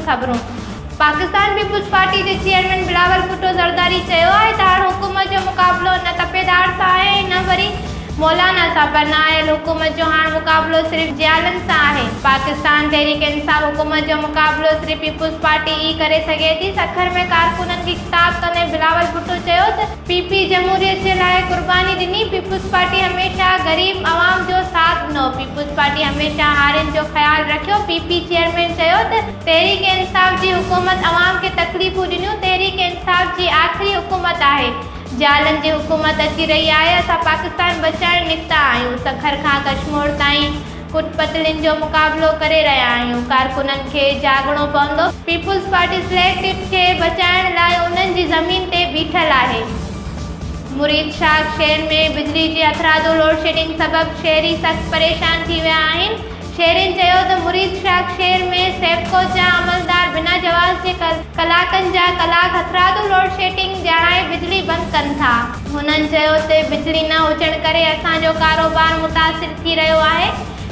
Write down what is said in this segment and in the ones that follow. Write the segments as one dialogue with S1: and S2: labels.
S1: ख़बरूं। Pakistan people's party के chairman Bilawal Bhutto Zardari चयो आहे त हाणे हुकूमत जो मुक़ाबिलो न तपेदार सां आहे न वरी मौलाना सां, पर नाअहल हुकूमत जो हाणे मुक़ाबिलो सिर्फ़ जियालनि सां आहे। पाकिस्तान तहरीक इंसाफ़ हुकूमत जो मुक़ाबिलो सिर्फ़ पीपुल्स पार्टी ई करे सघे थी। सखर में कारकुननि खे ख़िताब कंदे बिलावल भुट्टो चयो त पीपी जमहूरियत जे लाइ क़ुर्बानी ॾिनी। पीपुल्स पार्टी हमेशह ग़रीब अवाम जो साथ ॾिनो। पीपुल्स पार्टी हमेशह हारियुनि जो ख़्यालु रखियो। पीपी चेयरमैन चयो त तहरीक इंसाफ़ जी हुकूमत अवाम खे तकलीफ़ूं ॾिनियूं। तहरीक इंसाफ़ जी आख़िरी हुकूमत आहे। जालनि जी हुकूमत अची रही आहे। असां पाकिस्तान बचाइण निकिता आहियूं। सखर खां कश्मीर ताईं कुटपतलिन जो मुक़ाबिलो करे रहिया आहियूं। कारकुननि खे जागणो पवंदो। पीपुल्स पार्टी सिलेक्टेड खे बचाइण लाइ उन्हनि जी ज़मीन ते बीठल आहे। मुरीद शाह शहर में बिजली जी हथरादो लोड शेडिंग सबबि शहरी सख़्तु परेशान थी विया आहिनि। शहरीन चयो त मुरीद शाह शहर में सेप्को जा अमलदार बिना जवाज़ जे कलाकनि जा कलाक हथरादो लोड शेडिंग ॼाणाए बिजली बंदि कनि था। हुननि चयो त बिजली न हुजण करे असांजो कारोबार मुतासिर थी रहियो आहे।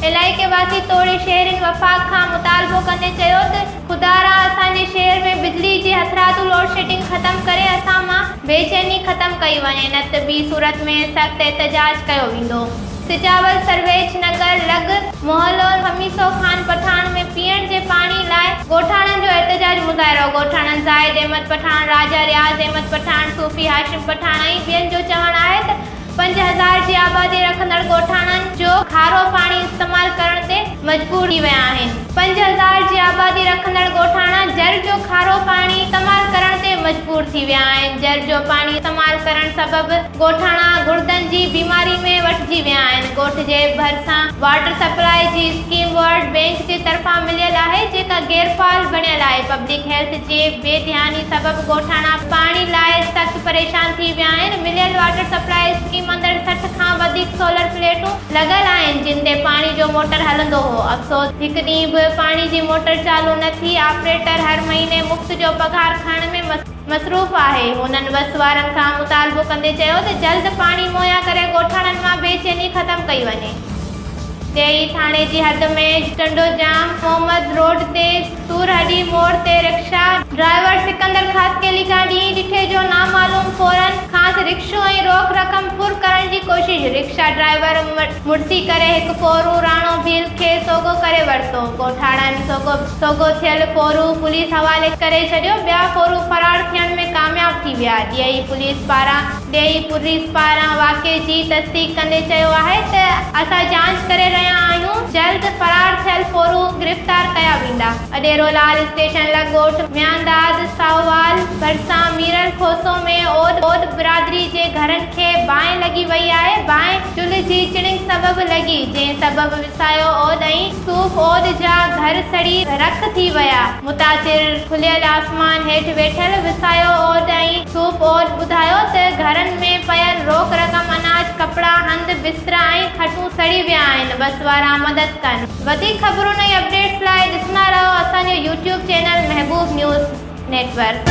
S1: इलाइक़े वासी तोड़े शहरीन वफ़ाक़ खां मुतालबो कंदे चयो त खुदारा असांजे शहर में बिजली जी हथरादो लोड शेडिंग ख़तमु करे असां मां बेचैनी ख़तमु कई वञे, न त ॿी सूरत में सख़्तु एहतजाज कयो वेंदो। सिजावल सर्वेज नगर लॻ मोहल्लो हमीसो खान पठान में पीअण जे पाणी लाइ ॻोठाणनि जो एहतजाज मुज़ाहिरो। ॻोठाणनि ज़ाहिद अहमद पठान, राजा रियाज़ अहमद पठान, सूफ़ी हाशिम पठान ऐं ॿियनि जो चवणु आहे त 5000 जी आबादी रखंदड़ ॻोठाणनि जो खारो पाणी इस्तेमालु करण ते मजबूर थी विया आहिनि। 5000 जी आबादी रखंदड़ ॻोठाणा जर जो खारो पाणी इस्तेमालु करण ते मजबूर थी विया आहिनि। जर जो पाणी इस्तेमालु करण सबबि ॻोठाणा गुर्दनि जी बीमारी में वठिजी विया आहिनि। ॻोठ जे भरिसां वाटर सप्लाई जी स्कीम वर्ल्ड बैंक जे तरफ़ां मिलियल आहे, जेका गैरफाल बणियल आहे। पब्लिक हेल्थ जे बेध्यानी सबबि ॻोठाणा पाणी लाइ सख़्तु परेशान थी विया आहिनि। मिलियल वाटर सप्लाई स्कीम अंदरि 60 खां वधीक सोलर प्लेटूं लॻल आहिनि, जिन ते पाणी जो मोटर हलंदो हो। अफ़सोस हिकु ॾींहुं बि पाणी जी मोटर चालू न थी। ऑपरेटर हर महीने मुफ़्त जो पघार खणण में मसरूफ़ आहे। हुननि बस वारनि खां मुतालबो कंदे चयो त जल्द पाणी मुहैया करे ॻोठाणनि मां बेचैनी ख़तमु कई वञे। ॾेई थाणे जी हद में टंडो जाम मोहम्मद रोड ते सूरहडी मोड़ ते रिक्शा ड्राइवर सिकंदर खासकेली खां ॾींहुं ॾिठे जो नामालूम फ़ौरन खां रिक्शो ऐं रोक रक़म फुर करण जी कोशिश। रिक्शा ड्राइवर मुड़सी करे हिकु फ़ौरू राणो भील खे सोगो करे वरितो। ॻोठाणनि सोगो थियल फ़ौरू पुलिस हवाले करे छॾियो। ॿिया फ़ौरू फरार थियण में कामयाब थी विया। ॾेई पुलिस पारां वाक़े जी तस्दीक कंदे चयो आहे त असां जांच करे रहिया आहियूं। जल्द फरार थियल फ़ौरू गिरफ़्तार कया वेंदा। अडेरो लाल स्टेशन लॻोट म्यांदाद साहवाल भरिसां मीरल खोसो में ओद बिरादरी जे घरनि खे बाहि लॻी वई आहे। बाहि चुल्ह जी चिणिंग सबबि लॻी, जंहिं सबबि विसायो ओद ऐं सूफ़ ओद जा घर सड़ी रख थी विया। मुतासिर खुलियल आसमान हेठि वेठल विसायो ओद ऐं सूफ़ ओद ॿुधायो त घरनि में पयल रोक रक़म अनाज कपिड़ा हंध बिस्तरा ऐं खटूं सड़ी विया आहिनि। बस वारा मदद कनि। वधीक ख़बरुनि ऐं अपडेट्स लाइ ॾिसंदा रहो असांजो YouTube चैनल महबूब न्यूज़ नेटवर्क।